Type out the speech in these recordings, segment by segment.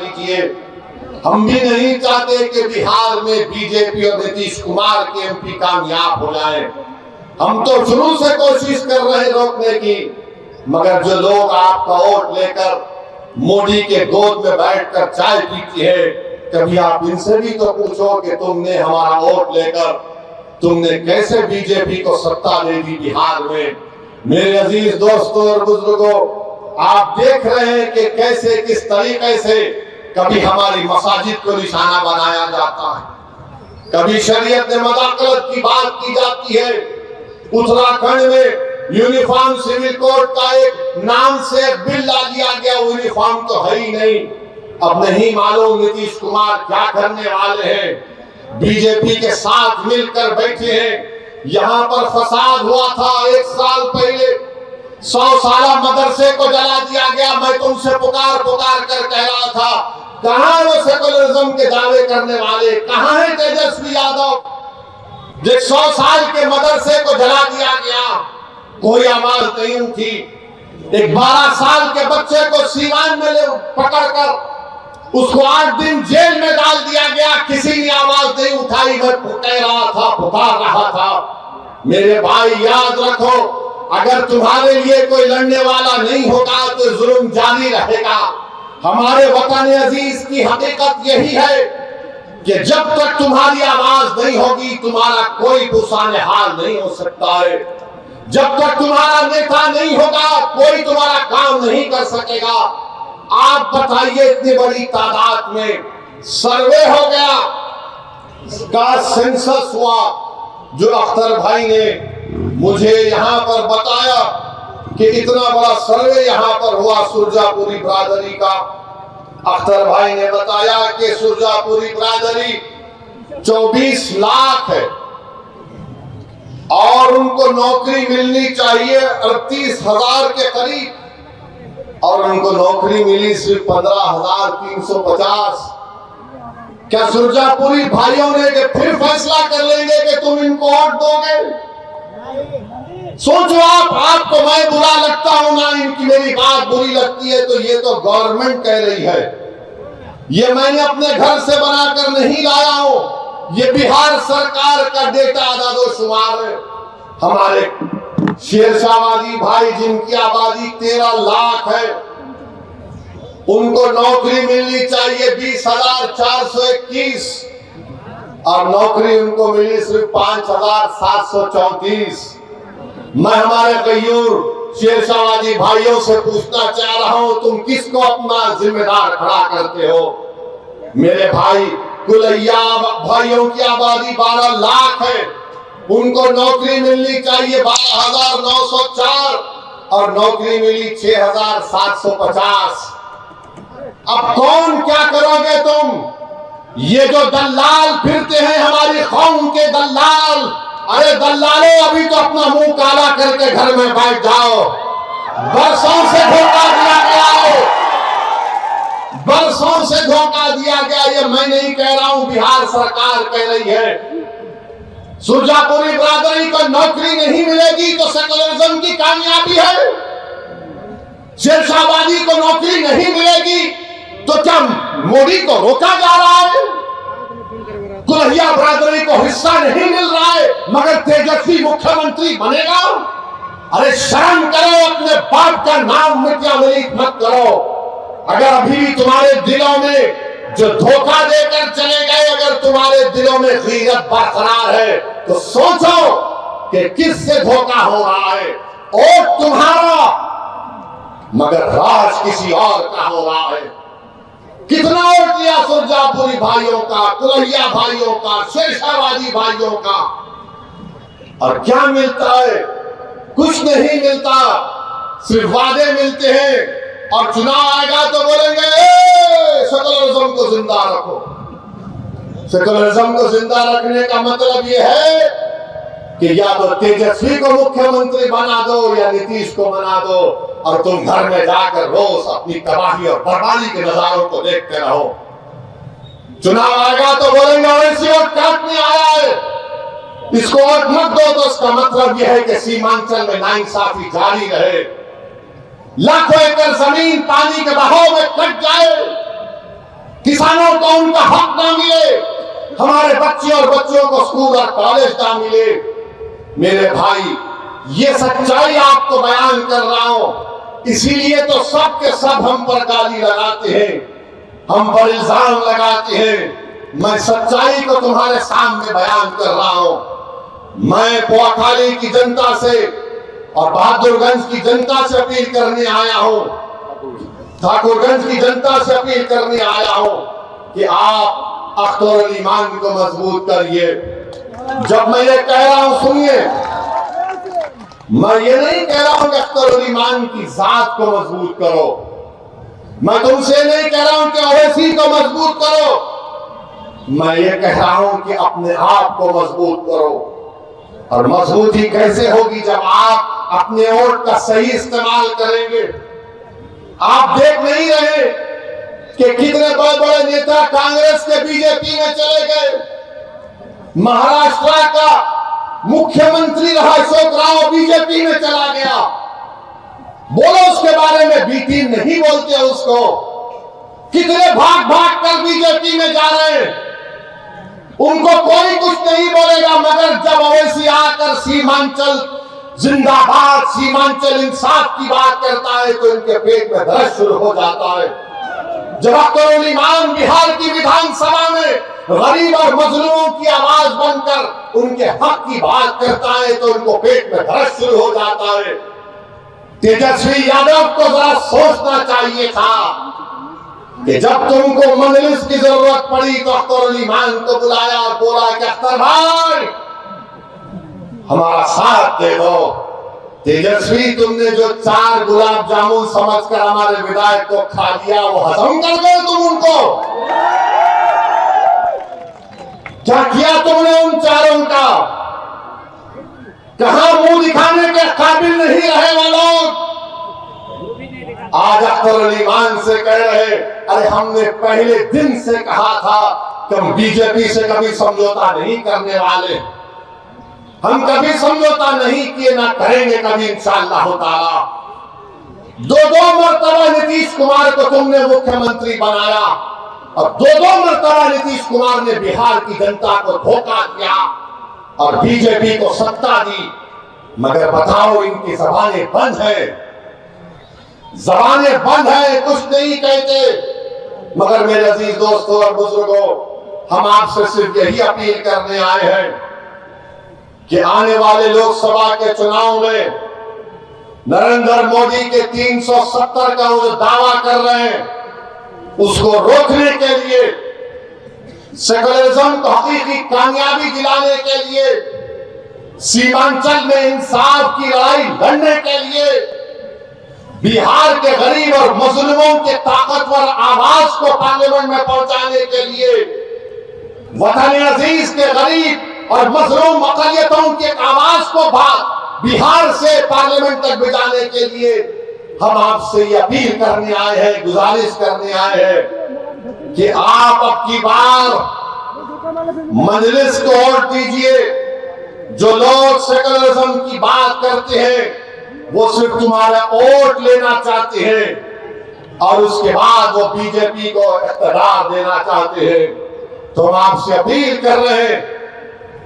लीजिए। हम भी नहीं चाहते कि बिहार में बीजेपी और नीतीश कुमार के एमपी कामयाब हो जाएं। हम तो शुरू से कोशिश कर रहे हैं रोकने की, मगर जो लोग आपका वोट लेकर मोदी के गोद में बैठकर चाय पीती है, कभी आप इनसे भी तो पूछो कि तुमने हमारा वोट लेकर तुमने कैसे बीजेपी को सत्ता दे दी बिहार में। मेरे अजीज दोस्तों और बुजुर्गों, आप देख रहे हैं कि कैसे किस तरीके से कभी हमारी मसाजिद को निशाना बनाया जाता है, कभी शरीयत में मदाखलत की बात की जाती है। उत्तराखंड में यूनिफॉर्म सिविल कोड का एक नाम से एक बिल ला दिया गया, यूनिफॉर्म तो है ही नहीं। अब नहीं मालूम नीतीश कुमार क्या करने वाले हैं। बीजेपी के साथ मिलकर बैठे हैं। यहाँ पर फसाद हुआ था 1 साल पहले, 100 साला मदरसे को जला दिया गया। मैं तुमसे पुकार पुकार कर कह रहा था, कहाँ है वो सेकुलरिज्म के दावे करने वाले, कहाँ है तेजस्वी यादव? जो 100 साल के मदरसे को जला दिया गया, कोई आवाज नहीं उठी। एक 12 साल के बच्चे को सीवान में पकड़कर उसको 8 दिन जेल में डाल दिया गया, किसी ने आवाज नहीं उठाई। मैं कह रहा था, पुकार रहा था। मेरे भाई याद रखो, अगर तुम्हारे लिए कोई लड़ने वाला नहीं होगा तो जुल्म जारी रहेगा। हमारे वतन अजीज की हकीकत यही है कि जब तक तुम्हारी आवाज नहीं होगी, तुम्हारा कोई पुसाने हाल नहीं हो सकता है। जब तक तुम्हारा नेता नहीं होगा, कोई तुम्हारा काम नहीं कर सकेगा। आप बताइए, इतनी बड़ी तादाद में सर्वे हो गया, का सेंसस हुआ, जो अख्तर भाई ने मुझे यहाँ पर बताया कि इतना बड़ा सर्वे यहाँ पर हुआ सुरजापुरी बिरादरी का। अख्तर भाई ने बताया कि सुरजापुरी बिरादरी 24 लाख है और उनको नौकरी मिलनी चाहिए 38,000 के करीब, और उनको नौकरी मिली सिर्फ 15,350। क्या सुरजापुरी भाइयों ने कि फिर फैसला कर लेंगे कि तुम इनको वोट दोगे? सोचो आपको मैं बुरा लगता हूं ना, इनकी मेरी बात बुरी लगती है तो ये तो गवर्नमेंट कह रही है। ये मैंने अपने घर से बनाकर नहीं लाया हूं, ये बिहार सरकार का डेटा आदादोशुमार है। हमारे शेरशाहबादी भाई जिनकी आबादी 13 लाख है, उनको नौकरी मिलनी चाहिए 20,421 और नौकरी उनको मिली सिर्फ 5,734। मैं हमारे गयूर शेरशाहबादी भाइयों से पूछना चाह रहा हूं, तुम किसको अपना जिम्मेदार खड़ा करते हो? मेरे भाई कुलैया भाइयों की आबादी 12 लाख है, उनको नौकरी मिलनी चाहिए 12,904 और नौकरी मिली 6,750। अब कौन क्या करोगे तुम? ये जो दलाल फिरते हैं, हमारी कौम के दलाल, अरे दलालों, अभी तो अपना मुंह काला करके घर में बैठ जाओ। बरसों से धोखा दिया गया है, बरसों से धोखा दिया गया। ये मैं नहीं कह रहा हूं, बिहार सरकार कह रही है। सुरजापुरी बिरादरी को नौकरी नहीं मिलेगी तो सेकुलरिज्म की कामयाबी है। शेरशाहबादी को नौकरी नहीं मिलेगी तो क्या मोदी को रोका जा रहा है? कुलैया बिरादरी को हिस्सा नहीं मिल रहा है मगर तेजस्वी मुख्यमंत्री बनेगा? अरे शर्म करो, अपने बाप का नाम मिर्जामलीक मत करो। अगर अभी भी तुम्हारे दिलों में जो धोखा देकर चले गए, अगर तुम्हारे दिलों में गीरत बरकरार है तो सोचो कि किससे धोखा हो रहा है। वोट तुम्हारा मगर राज किसी और का हो रहा है। कितना वोट लिया सुरजापुरी भाइयों का, कुलैया भाइयों का, शेरशाहबादी भाइयों का, और क्या मिलता है? कुछ नहीं मिलता, सिर्फ वादे मिलते हैं। और चुनाव आएगा तो बोलेंगे सेकुलरिज्म को जिंदा रखो। सेकुलरिज्म को जिंदा रखने का मतलब ये है कि या तो तेजस्वी को मुख्यमंत्री बना दो या नीतीश को बना दो, और तुम घर में जाकर रोज अपनी तबाही और बर्बादी के नजारों को देखते रहो। चुनाव आएगा तो बोलेंगे वैसी वोट काटने आया है, इसको वोट मत दो। तो इसका मतलब यह है कि सीमांचल में नाइंसाफी जारी रहे, लाखों एकड़ जमीन पानी के बहाव में कट जाए। किसानों को उनका हक ना मिले, हमारे बच्चे और बच्चों को स्कूल और कॉलेज ना मिले। मेरे भाई, ये सच्चाई आपको बयान कर रहा हूं। इसीलिए तो सब के सब हम पर गाली लगाते हैं, हम पर इल्जाम लगाते हैं। मैं सच्चाई को तुम्हारे सामने बयान कर रहा हूं। मैं पोखाली की जनता से और बहादुरगंज की जनता से अपील करने आया हूं, ठाकुरगंज की जनता से अपील करने आया हूं कि आप अख्तर अली मान को मजबूत करिए। जब मैं ये कह रहा हूं, सुनिए, मैं ये नहीं कह रहा हूं कि अख्तर अली मान की जात को मजबूत करो, मैं तुमसे नहीं कह रहा हूं कि ओवैसी को मजबूत करो, मैं ये कह रहा हूं कि अपने आप को मजबूत करो। और मजबूती कैसे होगी? जब आप अपने वोट का सही इस्तेमाल करेंगे। आप देख नहीं रहे कि कितने बड़े बड़े नेता कांग्रेस के बीजेपी में चले गए। महाराष्ट्र का मुख्यमंत्री रहा अशोक राव बीजेपी में चला गया। बोलो उसके बारे में, बीती नहीं बोलते उसको। कितने भाग भाग कर बीजेपी में जा रहे हैं, उनको कोई कुछ नहीं बोलेगा। मगर जब ओवैसी आकर सीमांचल जिंदाबाद, सीमांचल इंसाफ की बात करता है तो इनके पेट में दर्द शुरू हो जाता है। जब अख्तर अली मान बिहार की विधानसभा में गरीब और मजलूमों की आवाज बनकर उनके हक की बात करता है तो उनको पेट में दर्द शुरू हो जाता है। तेजस्वी यादव को जरा सोचना चाहिए था कि जब तुमको मजलिस की जरूरत पड़ी तो अख्तर अली मान को बुलाया और बोला कि अख्तर भाई हमारा साथ दे दो। तेजस्वी, तुमने जो 4 गुलाब जामुन समझकर हमारे विधायक को खा लिया, वो हजम कर गए तुम उनको? क्या किया तुमने उन 4 का? कहां मुंह दिखाने के काबिल नहीं रहे वो लोग? आज अख्तर अली मान से कह रहे, अरे हमने पहले दिन से कहा था कि हम बीजेपी से कभी समझौता नहीं करने वाले, हम कभी समझौता नहीं किए, ना करेंगे कभी इंशाअल्लाह ताला। 2 मरतबा नीतीश कुमार को तुमने मुख्यमंत्री बनाया और 2 मरतबा नीतीश कुमार ने बिहार की जनता को धोखा दिया और बीजेपी को सत्ता दी। मगर बताओ, इनकी जबानें बंद है, जबानें बंद है, कुछ नहीं कहते। मगर मेरे अजीज दोस्तों और बुजुर्गों, हम आपसे सिर्फ यही अपील करने आए हैं कि आने वाले लोकसभा के चुनाव में नरेंद्र मोदी के 370 का वो दावा कर रहे हैं, उसको रोकने के लिए, सेकुलरिज्म को हकीकी कामयाबी दिलाने के लिए, सीमांचल में इंसाफ की लड़ाई लड़ने के लिए, बिहार के गरीब और मुस्लिमों के ताकतवर आवाज को पार्लियामेंट में पहुंचाने के लिए, वतन अजीज के गरीब और मजलूम अक़लियतों की आवाज को बिहार से पार्लियामेंट तक भिजाने के लिए हम आपसे ये अपील करने आए हैं, गुजारिश करने आए हैं कि आप अब की बार मजलिस को वोट दीजिए। जो लोग सेकुलरिज्म की बात करते हैं वो सिर्फ तुम्हारा वोट लेना चाहते हैं और उसके बाद वो बीजेपी को इक़्तिदार देना चाहते हैं। तो हम आपसे अपील कर रहे हैं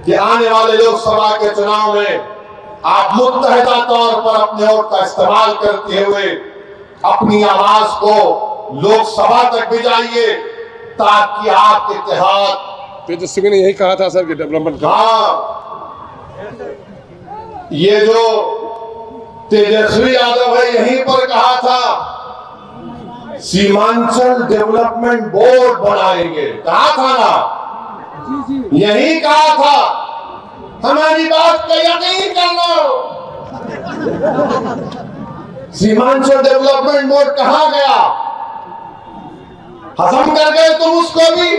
कि आने वाले लोकसभा के चुनाव में आप मुत्तहिदा तौर पर अपने वोट का इस्तेमाल करते हुए अपनी आवाज को लोकसभा तक भिजाइए ताकि आपके इत्तेहाद। तेजस्वी ने यही कहा था सर कि डेवलपमेंट का। हाँ, ये जो तेजस्वी यादव है यहीं पर कहा था सीमांचल डेवलपमेंट बोर्ड बनाएंगे, कहा था ना, यही कहा था। हमारी बात का यकीन कर लो, सीमांचल डेवलपमेंट बोर्ड कहां गया? हजम कर गए तुम उसको भी।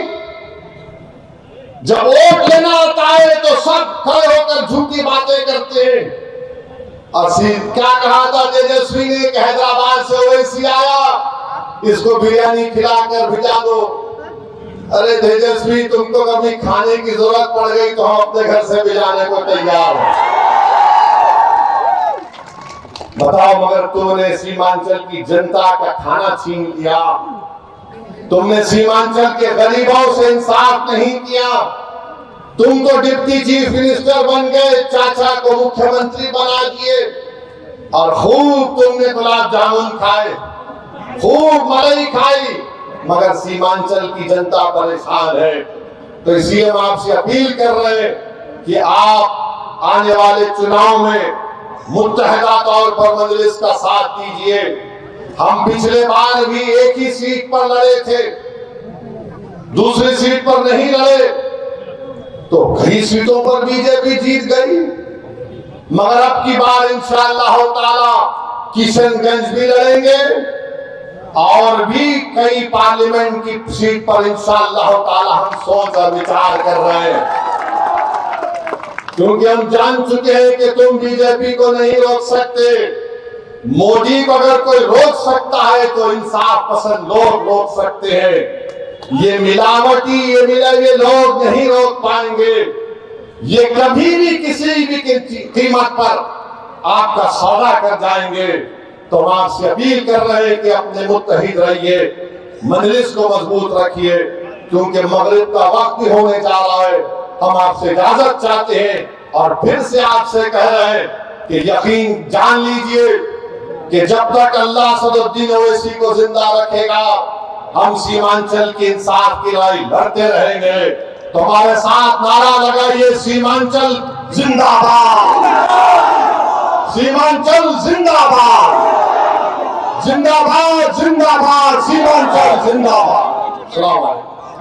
जब वोट लेना आता है तो सब खड़े होकर झूठी बातें करते हैं। और क्या कहा था तेजस्वी ने कि हैदराबाद से ओवैसी आया, इसको बिरयानी खिलाकर भिजा दो। अरे तेजस्वी, तुमको कभी खाने की जरूरत पड़ गई तो हम अपने घर से भिजाने को तैयार हैं। बताओ, मगर तुमने सीमांचल की जनता का खाना छीन लिया, तुमने सीमांचल के गरीबों से इंसाफ नहीं किया। तुम तो डिप्टी चीफ मिनिस्टर बन गए, चाचा को मुख्यमंत्री बना दिए और खूब तुमने गुलाब जामुन खाए, खूब मलाई खाई, मगर सीमांचल की जनता परेशान है। तो इसलिए हम आपसे अपील कर रहे हैं कि आप आने वाले चुनाव में मुत्तहदा तौर पर मजलिस का साथ दीजिए। हम पिछले बार भी एक ही सीट पर लड़े थे, दूसरी सीट पर नहीं लड़े, तो कई सीटों पर बीजेपी जीत गई। मगर अब की बार इंशाअल्लाह ताला किशनगंज भी लड़ेंगे और भी कई पार्लियामेंट की सीट पर इंशाअल्लाह ताला हम सोच और विचार कर रहे हैं, क्योंकि हम जान चुके हैं कि तुम बीजेपी को नहीं रोक सकते। मोदी को अगर कोई रोक सकता है तो इंसाफ पसंद लोग रोक सकते हैं। ये मिलावटी, ये मिले लोग नहीं रोक पाएंगे। ये कभी भी किसी भी कीमत पर आपका सौदा कर जाएंगे। तो हम आपसे अपील कर रहे हैं कि अपने मुत्तहिद रहिए, मजलिस को मजबूत रखिए, क्योंकि मगरिब का वक्त भी होने जा रहा है। हम आपसे इजाजत चाहते हैं और फिर से आपसे कह रहे हैं कि यकीन जान लीजिए कि जब तक अल्लाह सदुद्दीन ओवैसी को जिंदा रखेगा, हम सीमांचल की इंसाफ की लड़ाई लड़ते रहेंगे। तो हमारे साथ नारा लगाइए, सीमांचल जिंदाबाद, सीमांचल जिंदाबाद, जिंदाबाद जिंदाबाद, सीमांचल जिंदाबाद। अस्सलाम वालेकुम।